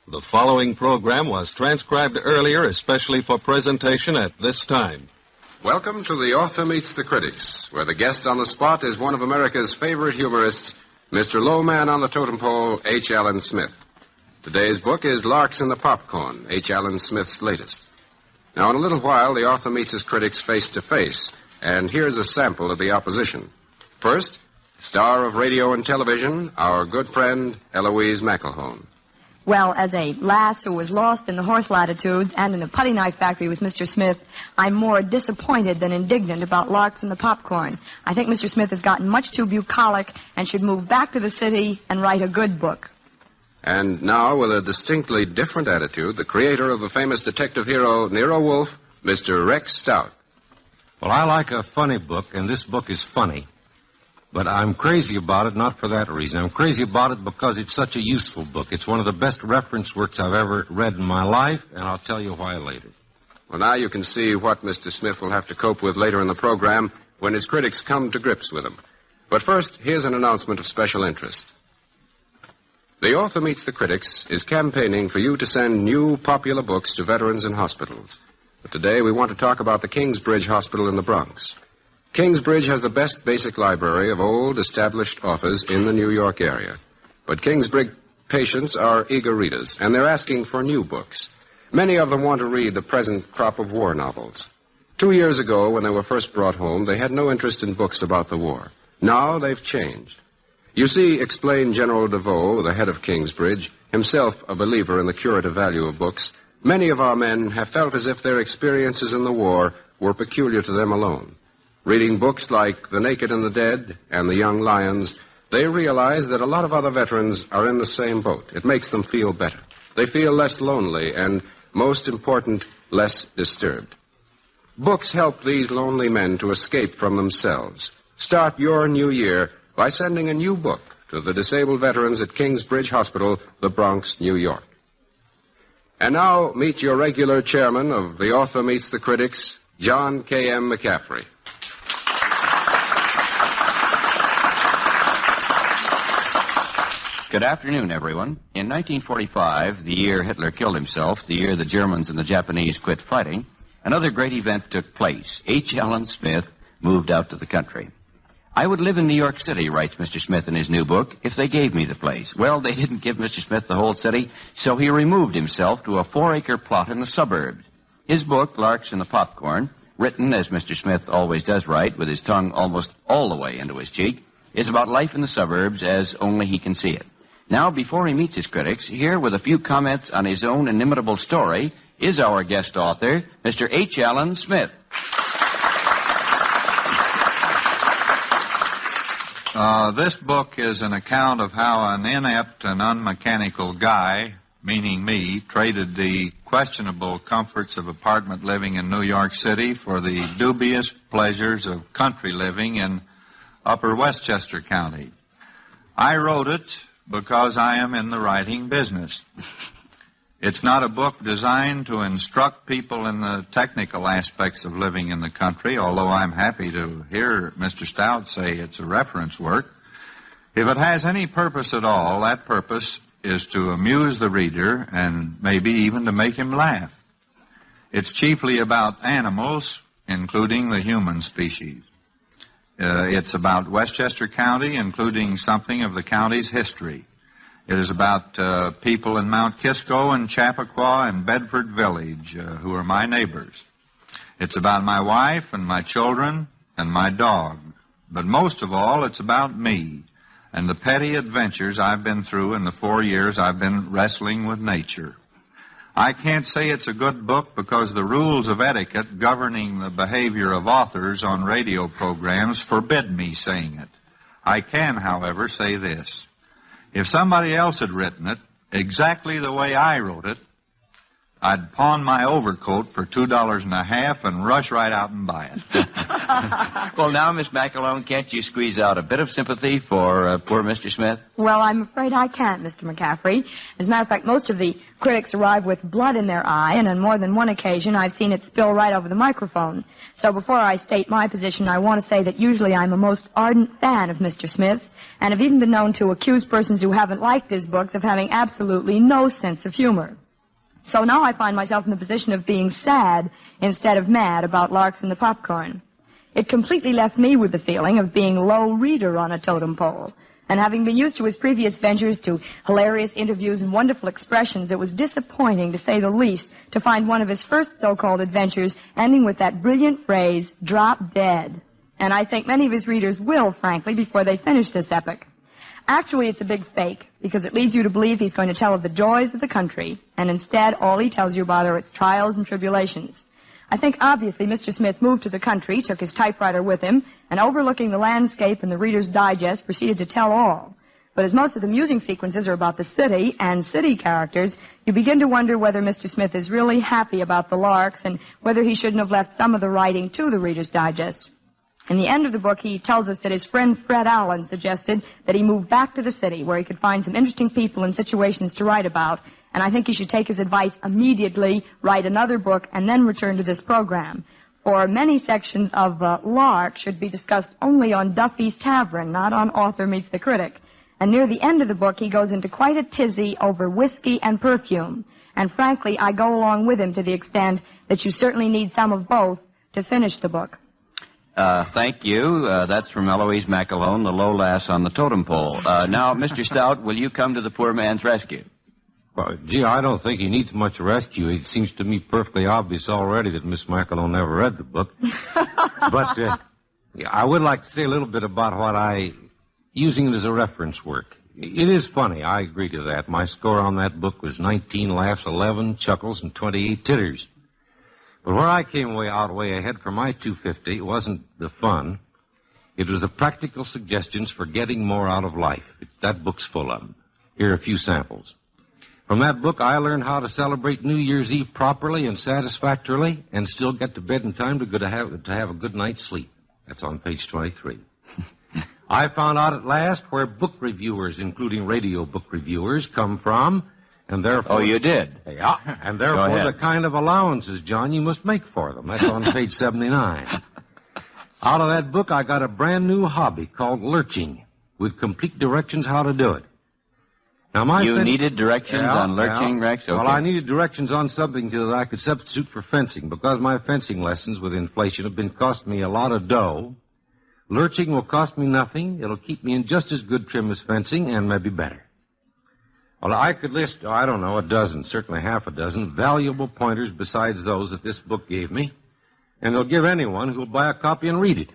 The following program was transcribed earlier especially for presentation at this time. Welcome to The Author Meets the Critics, where the guest on the spot is one of America's favorite humorists, Mr. Low Man on the Totem Pole, H. Allen Smith. Today's book is Larks in the Popcorn, H. Allen Smith's latest. Now, in a little while, the author meets his critics face to face, and here's a sample of the opposition. First, star of radio and television, our good friend, Eloise McElhone. Well, as a lass who was lost in the horse latitudes and in a putty knife factory with Mr. Smith, I'm more disappointed than indignant about Larks and the Popcorn. I think Mr. Smith has gotten much too bucolic and should move back to the city and write a good book. And now, with a distinctly different attitude, the creator of the famous detective hero Nero Wolfe, Mr. Rex Stout. Well, I like a funny book, and this book is funny. But I'm crazy about it, not for that reason. I'm crazy about it because it's such a useful book. It's one of the best reference works I've ever read in my life, and I'll tell you why later. Well, now you can see what Mr. Smith will have to cope with later in the program when his critics come to grips with him. But first, here's an announcement of special interest. The Author Meets the Critics is campaigning for you to send new popular books to veterans in hospitals. But today we want to talk about the Kingsbridge Hospital in the Bronx. Kingsbridge has the best basic library of old, established authors in the New York area. But Kingsbridge patients are eager readers, and they're asking for new books. Many of them want to read the present crop of war novels. 2 years ago, when they were first brought home, they had no interest in books about the war. Now they've changed. You see, explained General DeVoe, the head of Kingsbridge, himself a believer in the curative value of books, many of our men have felt as if their experiences in the war were peculiar to them alone. Reading books like The Naked and the Dead and The Young Lions, they realize that a lot of other veterans are in the same boat. It makes them feel better. They feel less lonely and, most important, less disturbed. Books help these lonely men to escape from themselves. Start your new year by sending a new book to the disabled veterans at Kingsbridge Hospital, the Bronx, New York. And now, meet your regular chairman of The Author Meets the Critics, John K.M. McCaffery. Good afternoon, everyone. In 1945, the year Hitler killed himself, the year the Germans and the Japanese quit fighting, another great event took place. H. Allen Smith moved out to the country. I would live in New York City, writes Mr. Smith in his new book, if they gave me the place. Well, they didn't give Mr. Smith the whole city, so he removed himself to a 4-acre plot in the suburbs. His book, Larks in the Popcorn, written, as Mr. Smith always does write, with his tongue almost all the way into his cheek, is about life in the suburbs as only he can see it. Now, before he meets his critics, here with a few comments on his own inimitable story is our guest author, Mr. H. Allen Smith. This book is an account of how an inept and unmechanical guy, meaning me, traded the questionable comforts of apartment living in New York City for the dubious pleasures of country living in Upper Westchester County. I wrote it because I am in the writing business. It's not a book designed to instruct people in the technical aspects of living in the country, although I'm happy to hear Mr. Stout say it's a reference work. If it has any purpose at all, that purpose is to amuse the reader and maybe even to make him laugh. It's chiefly about animals, including the human species. It's about Westchester County, including something of the county's history. It is about people in Mount Kisco and Chappaqua and Bedford Village, who are my neighbors. It's about my wife and my children and my dog. But most of all, it's about me and the petty adventures I've been through in the 4 years I've been wrestling with nature. I can't say it's a good book because the rules of etiquette governing the behavior of authors on radio programs forbid me saying it. I can, however, say this. If somebody else had written it exactly the way I wrote it, I'd pawn my overcoat for $2.50 and rush right out and buy it. Well, now, Miss McAlone, can't you squeeze out a bit of sympathy for poor Mr. Smith? Well, I'm afraid I can't, Mr. McCaffery. As a matter of fact, most of the critics arrive with blood in their eye, and on more than one occasion I've seen it spill right over the microphone. So before I state my position, I want to say that usually I'm a most ardent fan of Mr. Smith's, and have even been known to accuse persons who haven't liked his books of having absolutely no sense of humor. So now I find myself in the position of being sad instead of mad about Larks and the Popcorn. It completely left me with the feeling of being low reader on a totem pole. And having been used to his previous ventures, to hilarious interviews and wonderful expressions, it was disappointing, to say the least, to find one of his first so-called adventures ending with that brilliant phrase, drop dead. And I think many of his readers will, frankly, before they finish this epic. Actually, it's a big fake, because it leads you to believe he's going to tell of the joys of the country, and instead all he tells you about are its trials and tribulations. I think obviously Mr. Smith moved to the country, took his typewriter with him, and overlooking the landscape and the Reader's Digest, proceeded to tell all. But as most of the musing sequences are about the city and city characters, you begin to wonder whether Mr. Smith is really happy about the Larks and whether he shouldn't have left some of the writing to the Reader's Digest. In the end of the book, he tells us that his friend Fred Allen suggested that he move back to the city where he could find some interesting people and situations to write about, and I think he should take his advice immediately, write another book, and then return to this program. For many sections of Larks should be discussed only on Duffy's Tavern, not on Author Meets the Critic. And near the end of the book, he goes into quite a tizzy over whiskey and perfume. And frankly, I go along with him to the extent that you certainly need some of both to finish the book. Thank you. That's from Eloise McAlone, the low lass on the totem pole. Now, Mr. Stout, will you come to the poor man's rescue? Well, gee, I don't think he needs much rescue. It seems to me perfectly obvious already that Miss McAlone never read the book. But I would like to say a little bit about using it as a reference work. It is funny. I agree to that. My score on that book was 19 laughs, 11 chuckles, and 28 titters. But where I came way ahead for my 250, it wasn't the fun. It was the practical suggestions for getting more out of life. That book's full of them. Here are a few samples. From that book, I learned how to celebrate New Year's Eve properly and satisfactorily and still get to bed in time to have a good night's sleep. That's on page 23. I found out at last where book reviewers, including radio book reviewers, come from, and therefore... Oh, you did? Yeah, and therefore the kind of allowances, John, you must make for them. That's on page 79. Out of that book, I got a brand new hobby called lurching, with complete directions how to do it. Now, you needed directions on lurching, Rex? Okay. Well, I needed directions on something that I could substitute for fencing, because my fencing lessons with inflation have been costing me a lot of dough. Lurching will cost me nothing. It'll keep me in just as good trim as fencing, and maybe better. Well, I could list, I don't know, a dozen, certainly half a dozen, valuable pointers besides those that this book gave me, and it'll give anyone who'll buy a copy and read it.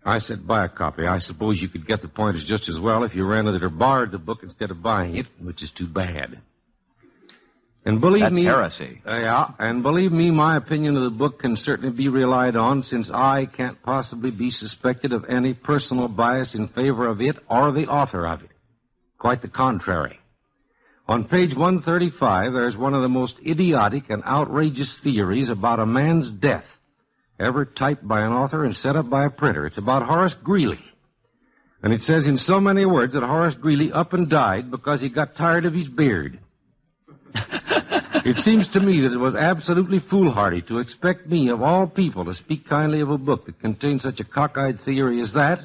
I said buy a copy. I suppose you could get the pointers just as well if you rented or borrowed the book instead of buying it, which is too bad. And believe me... That's heresy. And believe me, my opinion of the book can certainly be relied on, since I can't possibly be suspected of any personal bias in favor of it or the author of it. Quite the contrary. On page 135, there's one of the most idiotic and outrageous theories about a man's death ever typed by an author and set up by a printer. It's about Horace Greeley. And it says in so many words that Horace Greeley up and died because he got tired of his beard. It seems to me that it was absolutely foolhardy to expect me, of all people, to speak kindly of a book that contains such a cockeyed theory as that.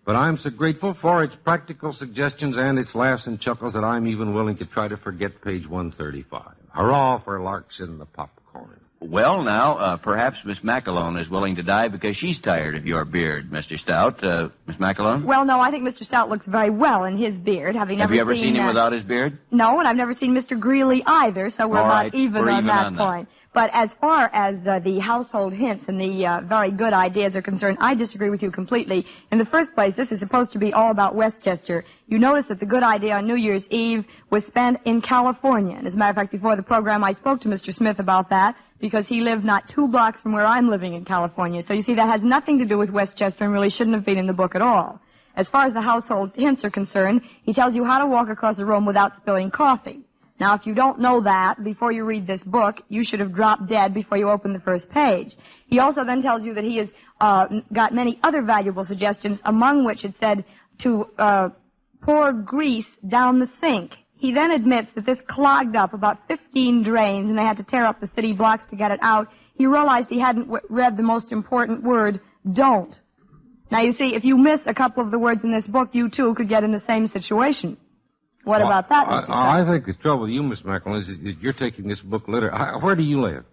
But I'm so grateful for its practical suggestions and its laughs and chuckles that I'm even willing to try to forget page 135. Hurrah for Larks in the Popcorn. Well, now, perhaps Miss McAlone is willing to die because she's tired of your beard, Mr. Stout. Miss McAlone? Well, no, I think Mr. Stout looks very well in his beard. Have you ever seen him without his beard? No, and I've never seen Mr. Greeley either, so we're not even on that point. But as far as the household hints and the very good ideas are concerned, I disagree with you completely. In the first place, this is supposed to be all about Westchester. You notice that the good idea on New Year's Eve was spent in California. And as a matter of fact, before the program, I spoke to Mr. Smith about that, because he lived not 2 blocks from where I'm living in California. So you see, that has nothing to do with Westchester and really shouldn't have been in the book at all. As far as the household hints are concerned, he tells you how to walk across a room without spilling coffee. Now, if you don't know that, before you read this book, you should have dropped dead before you open the first page. He also then tells you that he has got many other valuable suggestions, among which it said to pour grease down the sink. He then admits that this clogged up about 15 drains, and they had to tear up the city blocks to get it out. He realized he hadn't read the most important word, don't. Now, you see, if you miss a couple of the words in this book, you, too, could get in the same situation. What about that, Mr. I think the trouble with you, Miss Macklin, is that you're taking this book literally. Where do you live?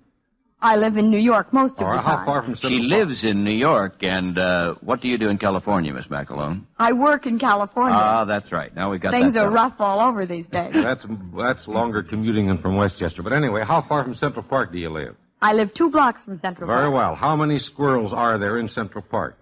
I live in New York most of the time. How far from Central She Park? lives in New York, and what do you do in California, Miss McAlone? I work in California. Ah, that's right. Now we got Things that. are rough all over these days. That's longer commuting than from Westchester. But anyway, how far from Central Park do you live? I live 2 blocks from Central Park. Very well. How many squirrels are there in Central Park?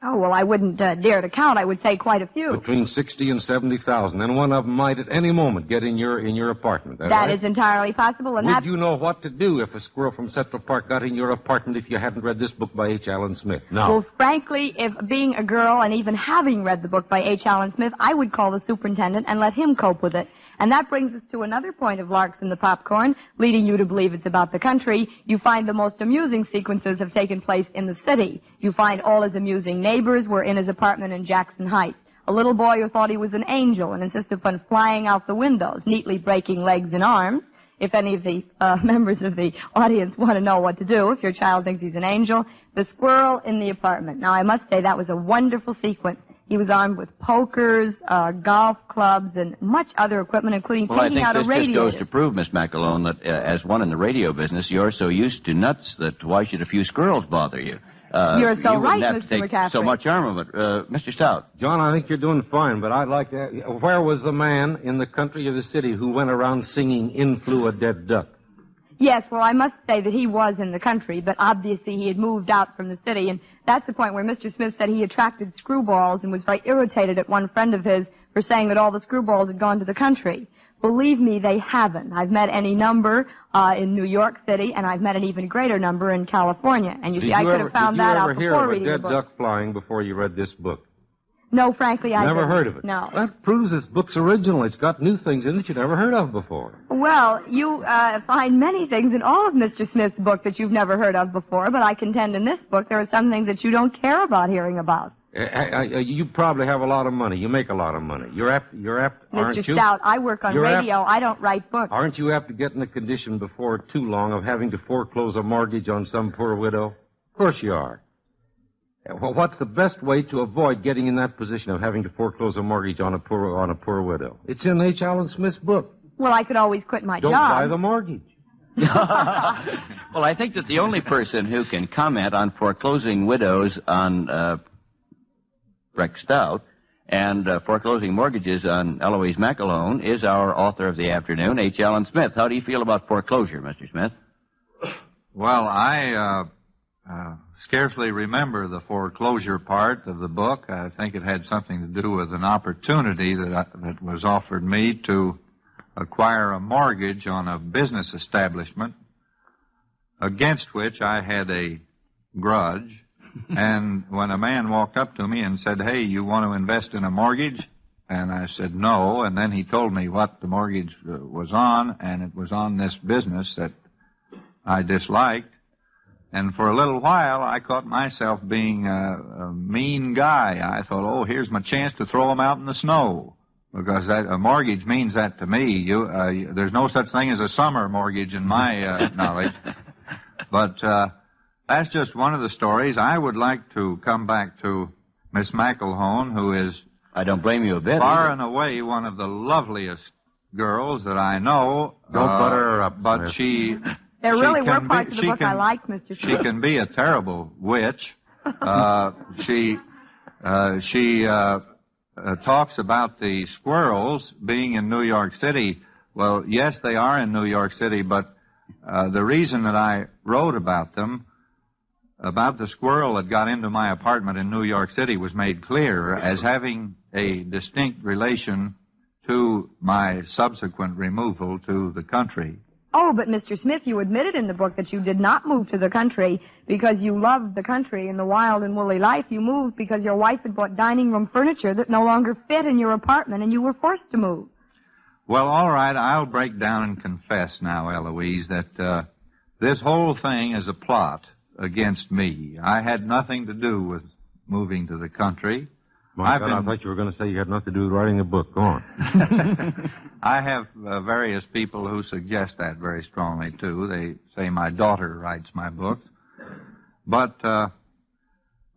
Oh, well, I wouldn't dare to count. I would say quite a few. Between 60 and 70,000. And one of them might at any moment get in your apartment. That right? is entirely possible. And Would you know what to do if a squirrel from Central Park got in your apartment if you hadn't read this book by H. Allen Smith? No. Well, frankly, if being a girl and even having read the book by H. Allen Smith, I would call the superintendent and let him cope with it. And that brings us to another point of Larks in the Popcorn, leading you to believe it's about the country. You find the most amusing sequences have taken place in the city. You find all his amusing neighbors were in his apartment in Jackson Heights. A little boy who thought he was an angel and insisted upon flying out the windows, neatly breaking legs and arms. If any of the members of the audience want to know what to do, if your child thinks he's an angel, the squirrel in the apartment. Now, I must say that was a wonderful sequence. He was armed with pokers, golf clubs, and much other equipment, including taking out a radiator. Well, I think this just goes to prove, Miss McAlone, that as one in the radio business, you're so used to nuts that why should a few squirrels bother you? You're so you right, have to Mr. take McCaffery. so much armament. Mr. Stout. John, I think you're doing fine, but I'd like to... Where was the man in the country or the city who went around singing "In Flew a Dead Duck"? Yes, well, I must say that he was in the country, but obviously he had moved out from the city, and that's the point where Mr. Smith said he attracted screwballs and was very irritated at one friend of his for saying that all the screwballs had gone to the country. Believe me, they haven't. I've met any number in New York City, and I've met an even greater number in California. And you see, I could have found that out before reading the book. Did you ever hear of a dead duck flying before you read this book? No, frankly, I never didn't. heard of it. No. That proves this book's original. It's got new things in it you never heard of before. Well, you find many things in all of Mr. Smith's book that you've never heard of before, but I contend in this book there are some things that you don't care about hearing about. You probably have a lot of money. You make a lot of money. You're apt, aren't you? Mr. Stout, I work on radio. I don't write books. Aren't you apt to get in a condition before too long of having to foreclose a mortgage on some poor widow? Of course you are. Well, what's the best way to avoid getting in that position of having to foreclose a mortgage on a poor widow? It's in H. Allen Smith's book. Well, I could always quit my job. Don't buy the mortgage. Well, I think that the only person who can comment on foreclosing widows on Rex Stout and foreclosing mortgages on Eloise McAlone is our author of the afternoon, H. Allen Smith. How do you feel about foreclosure, Mr. Smith? Well, I scarcely remember the foreclosure part of the book. I think it had something to do with an opportunity that was offered me to acquire a mortgage on a business establishment against which I had a grudge. And when a man walked up to me and said, "Hey, you want to invest in a mortgage?" And I said, "No." And then he told me what the mortgage was on, and it was on this business that I disliked. And for a little while, I caught myself being a mean guy. I thought, oh, here's my chance to throw him out in the snow. Because a mortgage means that to me. There's no such thing as a summer mortgage in my knowledge. But that's just one of the stories. I would like to come back to Miss McElhone, who is... I don't blame you a bit. Far and away one of the loveliest girls that I know. Don't butter her up. But she... There really were parts of the book I liked, Mr. Smith. She can be a terrible witch. She talks about the squirrels being in New York City. Well, yes, they are in New York City, but the reason that I wrote about them, about the squirrel that got into my apartment in New York City, was made clear as having a distinct relation to my subsequent removal to the country. Oh, but Mr. Smith, you admitted in the book that you did not move to the country because you loved the country and the wild and woolly life. You moved because your wife had bought dining room furniture that no longer fit in your apartment, and you were forced to move. Well, all right, I'll break down and confess now, Eloise, that this whole thing is a plot against me. I had nothing to do with moving to the country. I thought you were going to say you had nothing to do with writing a book. Go on. I have various people who suggest that very strongly, too. They say my daughter writes my books. But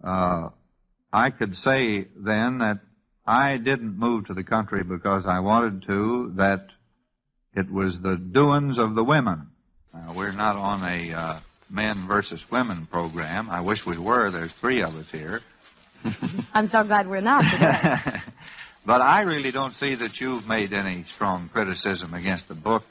I could say then that I didn't move to the country because I wanted to, that it was the doings of the women. We're not on a men versus women program. I wish we were. There's 3 of us here. I'm so glad we're not today. But I really don't see that you've made any strong criticism against the book,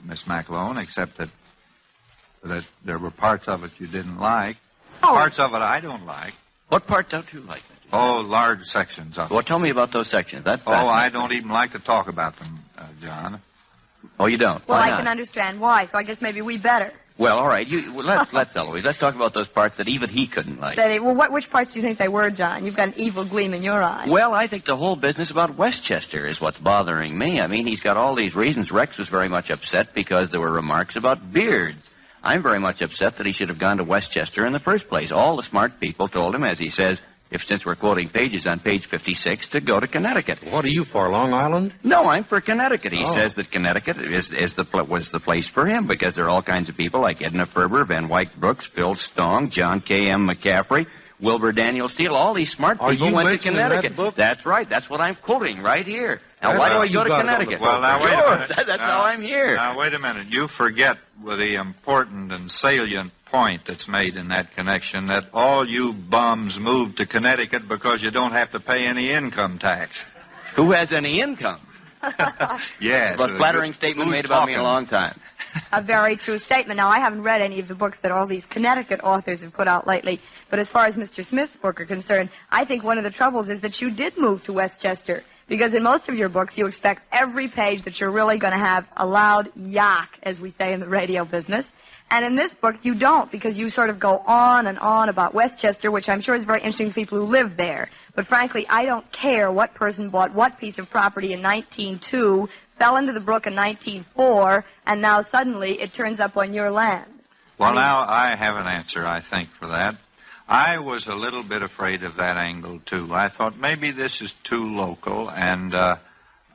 Miss McAlone, except that there were parts of it you didn't like. Oh. Parts of it I don't like. What part don't you like, Mr. Oh, large sections of it. Well, tell me about those sections. That's Oh, I don't even like to talk about them, John. Oh, you don't? Well, Why I not? can understand why, so I guess maybe we better. Well, all right. Let's Eloise. Let's talk about those parts that even he couldn't like. Which parts do you think they were, John? You've got an evil gleam in your eye. Well, I think the whole business about Westchester is what's bothering me. I mean, he's got all these reasons. Rex was very much upset because there were remarks about beards. I'm very much upset that he should have gone to Westchester in the first place. All the smart people told him, as he says, since we're quoting pages on page 56, to go to Connecticut. What are you for, Long Island? No, I'm for Connecticut. He says that Connecticut was the place for him because there are all kinds of people like Edna Ferber, Van Wyck Brooks, Phil Stong, John K.M. McCaffery, Wilbur Daniel Steele. All these smart people went to Connecticut. That's right. That's what I'm quoting right here. Now, why do I go to Connecticut? Well, now, wait a minute. That's how I'm here. Now, wait a minute. You forget the important and salient point that's made in that connection, that all you bums moved to Connecticut because you don't have to pay any income tax. Who has any income? Yes. A flattering statement made about me a long time. A very true statement. Now, I haven't read any of the books that all these Connecticut authors have put out lately, but as far as Mr. Smith's book are concerned, I think one of the troubles is that you did move to Westchester, because in most of your books, you expect every page that you're really going to have a loud yak, as we say in the radio business. And in this book, you don't, because you sort of go on and on about Westchester, which I'm sure is very interesting to people who live there. But frankly, I don't care what person bought what piece of property in 1902, fell into the brook in 1904, and now suddenly it turns up on your land. Well, now I have an answer, I think, for that. I was a little bit afraid of that angle, too. I thought maybe this is too local, and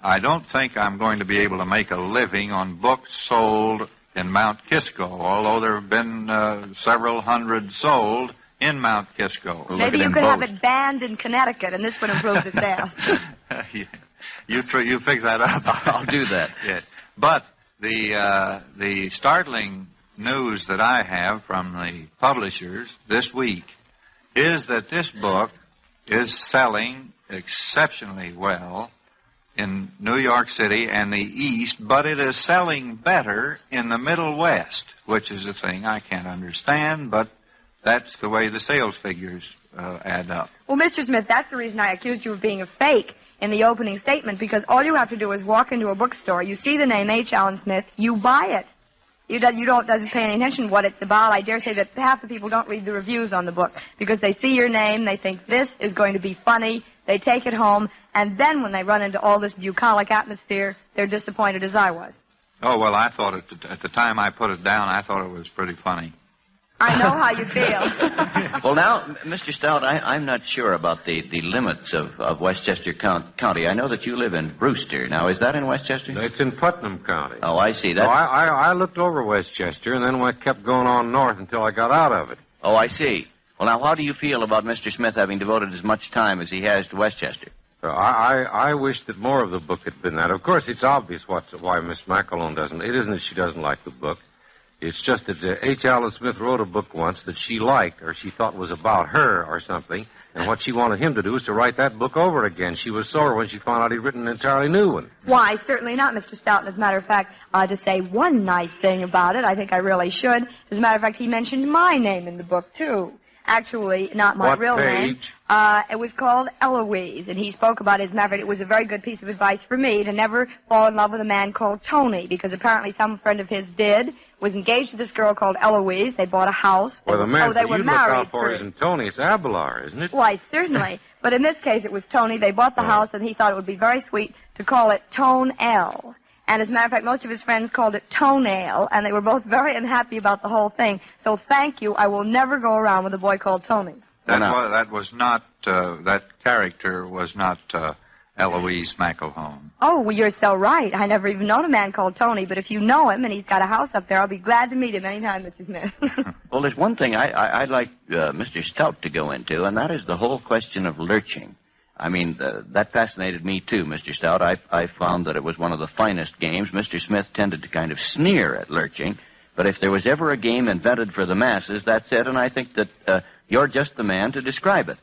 I don't think I'm going to be able to make a living on books sold in Mount Kisco, although there have been several hundred sold in Mount Kisco. Maybe you could have it banned in Connecticut, and this would improve the sale. You fix that up. I'll do that. Yes. But the startling news that I have from the publishers this week is that this book is selling exceptionally well in New York City and the East, but it is selling better in the Middle West, which is a thing I can't understand, but that's the way the sales figures add up. Well, Mr. Smith, that's the reason I accused you of being a fake in the opening statement, because all you have to do is walk into a bookstore, you see the name H. Allen Smith, you buy it. You doesn't pay any attention to what it's about. I dare say that half the people don't read the reviews on the book because they see your name, they think this is going to be funny, they take it home, and then when they run into all this bucolic atmosphere, they're disappointed as I was. Oh, well, I thought at the time I put it down, I thought it was pretty funny. I know how you feel. Well, now, Mr. Stout, I'm not sure about the limits of Westchester County. I know that you live in Brewster. Now, is that in Westchester? It's in Putnam County. Oh, I see. So I looked over Westchester, and then I kept going on north until I got out of it. Oh, I see. Well, now, how do you feel about Mr. Smith having devoted as much time as he has to Westchester? I wish that more of the book had been that. Of course, it's obvious why Miss McAlone doesn't. It isn't that she doesn't like the book. It's just that H. Allen Smith wrote a book once that she liked, or she thought was about her or something, and what she wanted him to do was to write that book over again. She was sore when she found out he'd written an entirely new one. Why, certainly not, Mr. Stout. As a matter of fact, to say one nice thing about it, I think I really should. As a matter of fact, he mentioned my name in the book, too. Actually, not my real name. It was called Eloise, and he spoke about it. As a matter of fact, it was a very good piece of advice for me to never fall in love with a man called Tony, because apparently some friend of his was engaged to this girl called Eloise. They bought a house. Well, the man they were you married look out for isn't Tony, it's Abelard, isn't it? Why, certainly. But in this case, it was Tony. They bought the house, and he thought it would be very sweet to call it Tone L. And as a matter of fact, most of his friends called it Toenail, and they were both very unhappy about the whole thing. So thank you. I will never go around with a boy called Tony. That was not, that character was not Eloise McElhone. Oh, well, you're so right. I never even known a man called Tony, but if you know him and he's got a house up there, I'll be glad to meet him anytime, Mr. Smith. Well, there's one thing I'd like Mr. Stout to go into, and that is the whole question of lurching. I mean, that fascinated me, too, Mr. Stout. I found that it was one of the finest games. Mr. Smith tended to kind of sneer at lurching, but if there was ever a game invented for the masses, that's it, and I think that you're just the man to describe it.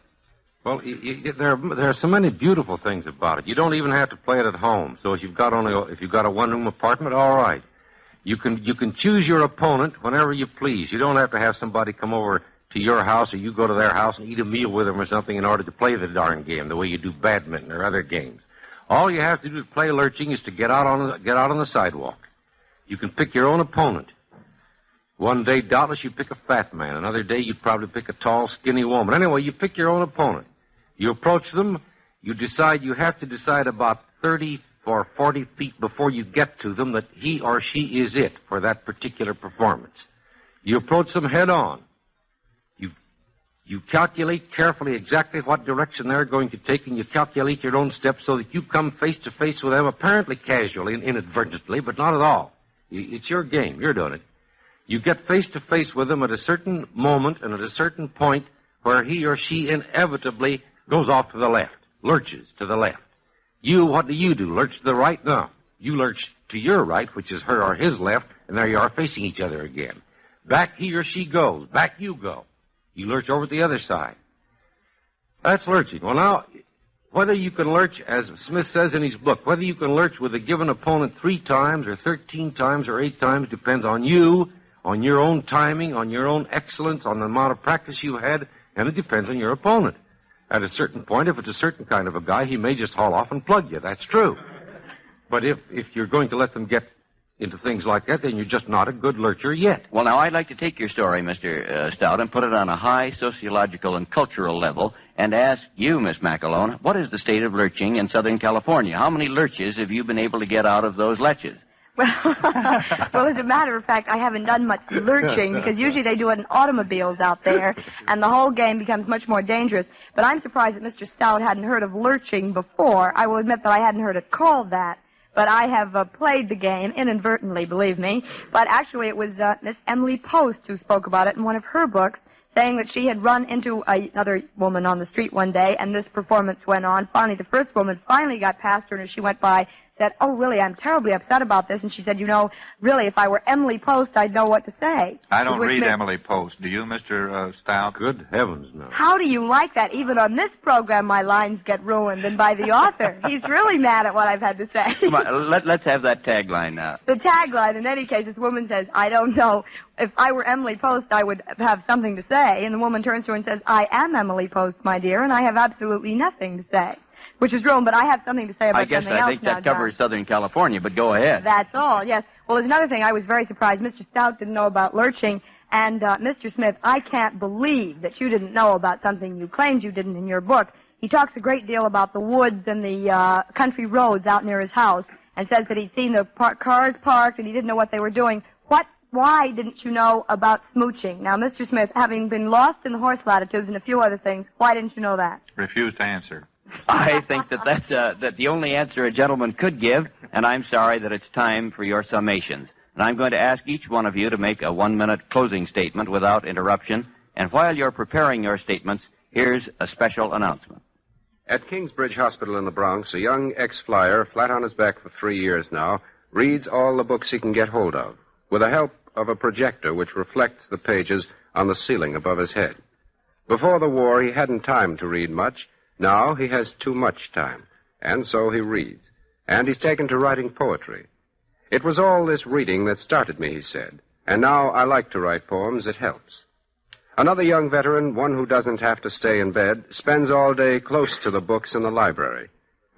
Well, there are so many beautiful things about it. You don't even have to play it at home. So if you've got a one-room apartment, all right. You can choose your opponent whenever you please. You don't have to have somebody come over to your house or you go to their house and eat a meal with them or something in order to play the darn game the way you do badminton or other games. All you have to do to play lurching is to get out on the sidewalk. You can pick your own opponent. One day, doubtless, you'd pick a fat man. Another day, you'd probably pick a tall, skinny woman. Anyway, you pick your own opponent. You approach them. You have to decide about 30 or 40 feet before you get to them that he or she is it for that particular performance. You approach them head on. You calculate carefully exactly what direction they're going to take, and you calculate your own steps so that you come face to face with them apparently casually and inadvertently, but not at all. It's your game. You're doing it. You get face to face with them at a certain moment and at a certain point where he or she inevitably goes off to the left, lurches to the left. What do? Lurch to the right? No. You lurch to your right, which is her or his left, and there you are facing each other again. Back he or she goes. Back you go. You lurch over to the other side. That's lurching. Well, now, whether you can lurch, as Smith says in his book, whether you can lurch with a given opponent 3 times or 13 times or 8 times depends on you, on your own timing, on your own excellence, on the amount of practice you had, and it depends on your opponent. At a certain point, if it's a certain kind of a guy, he may just haul off and plug you. That's true. But if you're going to let them get into things like that, then you're just not a good lurcher yet. Well, now, I'd like to take your story, Mr. Stout, and put it on a high sociological and cultural level and ask you, Miss McElhone, what is the state of lurching in Southern California? How many lurches have you been able to get out of those leches? Well, as a matter of fact, I haven't done much lurching because usually they do it in automobiles out there, and the whole game becomes much more dangerous. But I'm surprised that Mr. Stout hadn't heard of lurching before. I will admit that I hadn't heard it called that. But I have played the game inadvertently, believe me. But actually it was Miss Emily Post who spoke about it in one of her books, saying that she had run into another woman on the street one day, and this performance went on. Finally, the first woman finally got past her, and as she went by, said, "Oh, really, I'm terribly upset about this." And she said, "You know, really, if I were Emily Post, I'd know what to say." I don't read Emily Post. Do you, Mr. Stout? Good heavens, no. How do you like that? Even on this program, my lines get ruined, and by the author. He's really mad at what I've had to say. Come on, let's have that tagline now. The tagline, in any case, this woman says, "I don't know. If I were Emily Post, I would have something to say." And the woman turns to her and says, "I am Emily Post, my dear, and I have absolutely nothing to say." Which is wrong, but I have something to say about something else now, I think that covers Southern California, but go ahead. That's all, yes. Well, there's another thing. I was very surprised. Mr. Stout didn't know about lurching. And, Mr. Smith, I can't believe that you didn't know about something you claimed you didn't in your book. He talks a great deal about the woods and the country roads out near his house and says that he'd seen the cars parked and he didn't know what they were doing. Why didn't you know about smooching? Now, Mr. Smith, having been lost in the horse latitudes and a few other things, why didn't you know that? Refuse to answer. I think that's the only answer a gentleman could give, and I'm sorry that it's time for your summations. And I'm going to ask each one of you to make a 1-minute closing statement without interruption. And while you're preparing your statements, here's a special announcement. At Kingsbridge Hospital in the Bronx, a young ex-flyer, flat on his back for 3 years now, reads all the books he can get hold of, with the help of a projector which reflects the pages on the ceiling above his head. Before the war, he hadn't time to read much. Now he has too much time, and so he reads. And he's taken to writing poetry. It was all this reading that started me, he said. And now I like to write poems. It helps. Another young veteran, one who doesn't have to stay in bed, spends all day close to the books in the library.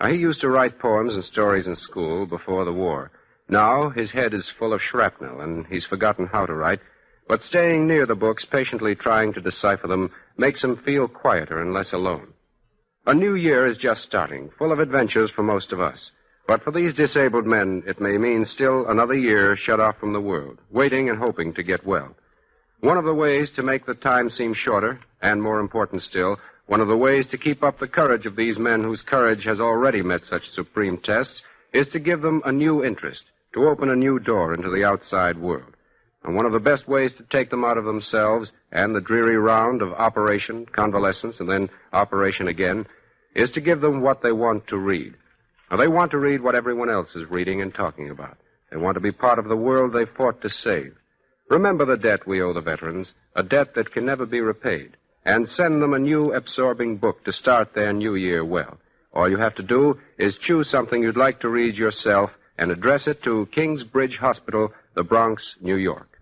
Now, he used to write poems and stories in school before the war. Now his head is full of shrapnel, and he's forgotten how to write. But staying near the books, patiently trying to decipher them, makes him feel quieter and less alone. A new year is just starting, full of adventures for most of us. But for these disabled men, it may mean still another year shut off from the world, waiting and hoping to get well. One of the ways to make the time seem shorter, and more important still, one of the ways to keep up the courage of these men whose courage has already met such supreme tests, is to give them a new interest, to open a new door into the outside world. And one of the best ways to take them out of themselves and the dreary round of operation, convalescence, and then operation again, is to give them what they want to read. Now, they want to read what everyone else is reading and talking about. They want to be part of the world they fought to save. Remember the debt we owe the veterans, a debt that can never be repaid, and send them a new absorbing book to start their new year well. All you have to do is choose something you'd like to read yourself and address it to Kingsbridge Hospital, the Bronx, New York.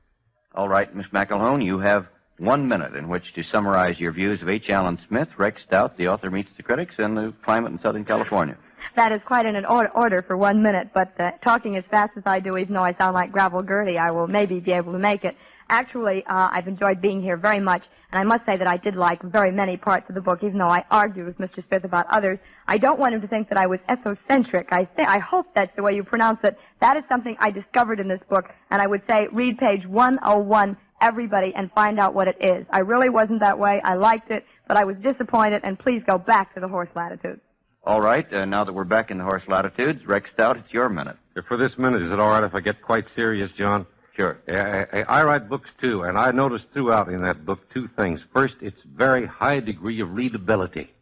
All right, Miss McElhone, you have 1 minute in which to summarize your views of H. Allen Smith, Rex Stout, The Author Meets the Critics, and the climate in Southern California. That is quite an order for 1 minute, but talking as fast as I do, even though I sound like Gravel Gertie, I will maybe be able to make it. Actually, I've enjoyed being here very much, and I must say that I did like very many parts of the book, even though I argued with Mr. Smith about others. I don't want him to think that I was ethocentric. I hope that's the way you pronounce it. That is something I discovered in this book, and I would say read page 101, everybody, and find out what it is. I really wasn't that way. I liked it, but I was disappointed, and please go back to the horse latitudes. All right, now that we're back in the horse latitudes, Rex Stout, it's your minute. For this minute, is it all right if I get quite serious, John? Sure. I write books, too, and I noticed throughout in that book 2 things. First, it's very high degree of readability.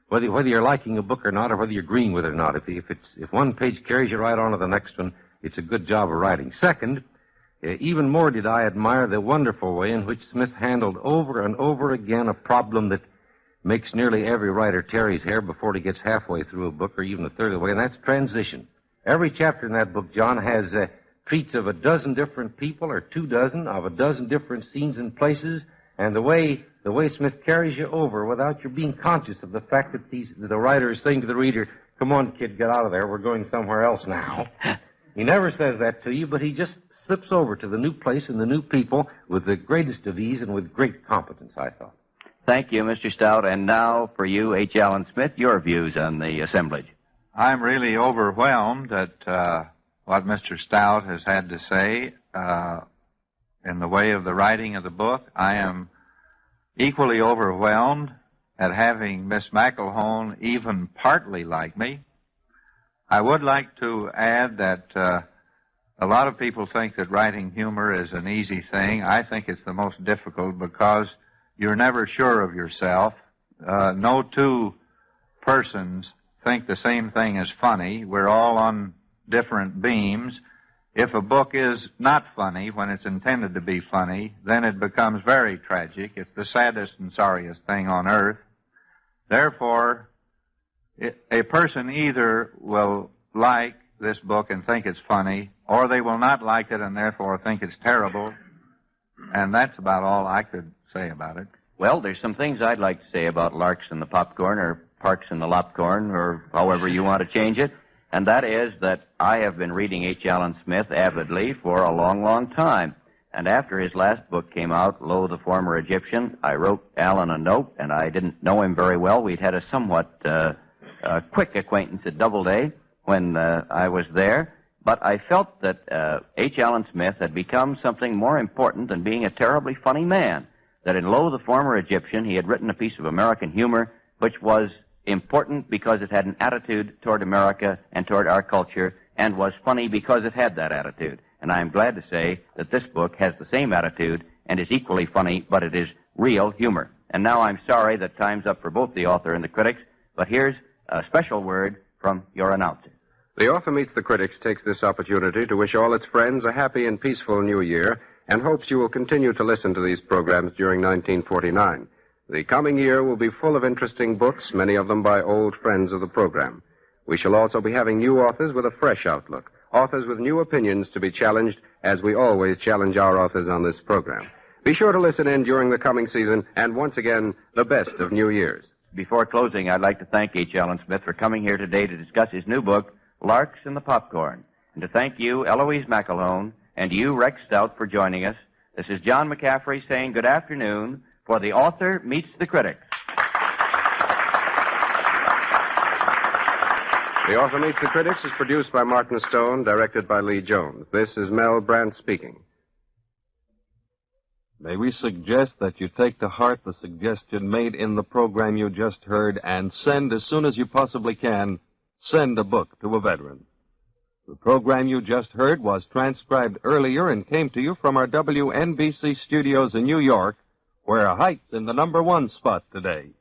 Whether you're liking a book or not, or whether you're agreeing with it or not. If one page carries you right on to the next one, it's a good job of writing. Second, even more did I admire the wonderful way in which Smith handled over and over again a problem that makes nearly every writer tear his hair before he gets halfway through a book or even a third of the way, and that's transition. Every chapter in that book, John, has treats of a dozen different people or 24 of a dozen different scenes and places, and the way Smith carries you over without your being conscious of the fact that the writer is saying to the reader, "Come on, kid, get out of there. We're going somewhere else now." He never says that to you, but he just slips over to the new place and the new people with the greatest of ease and with great competence, I thought. Thank you, Mr. Stout. And now for you, H. Allen Smith, your views on the assemblage. I'm really overwhelmed at what Mr. Stout has had to say in the way of the writing of the book. I am equally overwhelmed at having Miss McElhone even partly like me. I would like to add that a lot of people think that writing humor is an easy thing. I think it's the most difficult because you're never sure of yourself. No two persons think the same thing is funny. We're all on different beams. If a book is not funny when it's intended to be funny, then it becomes very tragic. It's the saddest and sorriest thing on earth. Therefore, a person either will like this book and think it's funny, or they will not like it and therefore think it's terrible. And that's about all I could say about it. Well, there's some things I'd like to say about Larks and the Popcorn, or Parks and the Lopcorn, or however you want to change it. And that is that I have been reading H. Allen Smith avidly for a long, long time. And after his last book came out, Lo, the Former Egyptian, I wrote Allen a note, and I didn't know him very well. We'd had a somewhat quick acquaintance at Doubleday when I was there. But I felt that H. Allen Smith had become something more important than being a terribly funny man. That in Lo, the Former Egyptian, he had written a piece of American humor which was important because it had an attitude toward America and toward our culture, and was funny because it had that attitude. And I am glad to say that this book has the same attitude and is equally funny, but it is real humor. And now I'm sorry that time's up for both the author and the critics, but here's a special word from your announcer. The Author Meets the Critics takes this opportunity to wish all its friends a happy and peaceful New Year, and hopes you will continue to listen to these programs during 1949. The coming year will be full of interesting books, many of them by old friends of the program. We shall also be having new authors with a fresh outlook, authors with new opinions to be challenged, as we always challenge our authors on this program. Be sure to listen in during the coming season, and once again, the best of New Year's. Before closing, I'd like to thank H. Allen Smith for coming here today to discuss his new book, Larks and the Popcorn, and to thank you, Eloise McElhone, and you, Rex Stout, for joining us. This is John McCaffery saying good afternoon for The Author Meets the Critics. The Author Meets the Critics is produced by Martin Stone, directed by Lee Jones. This is Mel Brandt speaking. May we suggest that you take to heart the suggestion made in the program you just heard and send, as soon as you possibly can, send a book to a veteran. The program you just heard was transcribed earlier and came to you from our WNBC studios in New York, where Heights in the #1 spot today.